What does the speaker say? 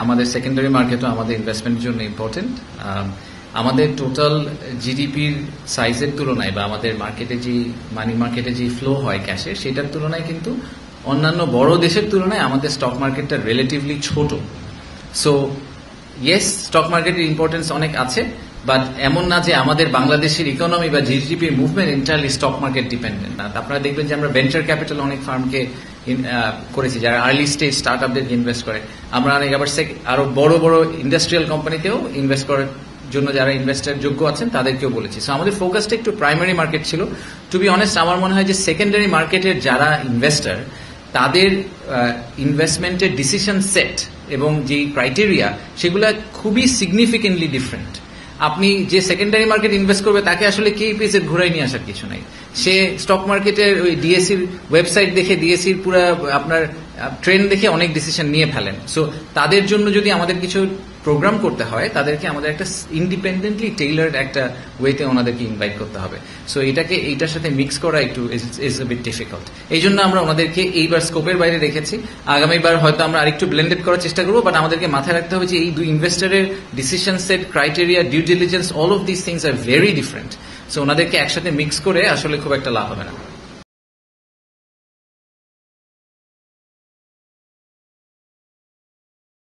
আমাদের সেকেন্ডারি মার্কেটও আমাদের ইনভেস্টমেন্টের জন্য ইম্পর্টেন্ট। আমাদের টোটাল জিডিপির সাইজের তুলনায় বা আমাদের মার্কেটে যে মানি মার্কেটে যে ফ্লো হয় ক্যাশের, সেটার তুলনায় কিন্তু অন্যান্য বড় দেশের তুলনায় আমাদের স্টক মার্কেটটা রিলেটিভলি ছোট। সো ইয়েস, স্টক মার্কেটের ইম্পর্টেন্স অনেক আছে, বাট এমন না যে আমাদের বাংলাদেশের ইকোনমি বা জিডিপির movement entirely stock market dependent না। আপনারা দেখবেন যে আমরা ভেঞ্চার ক্যাপিটাল অনেক ফার্মকে করেছি যারা আর্লি স্টেজ স্টার্ট আপদেরকে ইনভেস্ট করে। আমরা অনেক আবার আরো বড় বড় ইন্ডাস্ট্রিয়াল কোম্পানিতেও ইনভেস্ট করার জন্য যারা ইনভেস্টার যোগ্য আছেন তাদেরকেও বলেছি। সো আমাদের ফোকাসটা একটু প্রাইমারি মার্কেট ছিল। টু বি অনেস্ট, আমার মনে হয় যে সেকেন্ডারি মার্কেটের যারা ইনভেস্টার তাদের ইনভেস্টমেন্টের ডিসিশন সেট এবং যে ক্রাইটেরিয়া সেগুলো খুবই সিগনিফিকেন্টলি ডিফারেন্ট। আপনি যে সেকেন্ডারি মার্কেট ইনভেস্ট করবে তাকে আসলে কেপিএস এর ঘুরাই নিয়ে আসার কিছু নাই। সে স্টক মার্কেটের ওই ডিএসসির ওয়েবসাইট দেখে, ডিএসসির পুরো আপনার ট্রেন্ড দেখে অনেক ডিসিশন নিয়ে ফেলেন। সো তাদের জন্য যদি আমাদের কিছু প্রোগ্রাম করতে হয়, তাদেরকে আমাদের একটা ইন্ডিপেন্ডেন্টলি টেইলার্ড একটা ওয়েতে ওনাদেরকে ইনভাইট করতে হবে। সো এইটার সাথে মিক্স করা একটু ইজ এ বিট ডিফিকাল্ট। এই জন্য আমরা ওনাদেরকে এইবার স্কোপের বাইরে রেখেছি। আগামীবার হয়তো আমরা আরেকটু ব্লেন্ডেড করার চেষ্টা করবো, বাট আমাদেরকে মাথায় রাখতে হবে যে এই দুই ইনভেস্টারের decision set, criteria, due diligence, all of this things are very different. So ওনাদেরকে একসাথে মিক্স করে আসলে খুব একটা লাভ হবে না।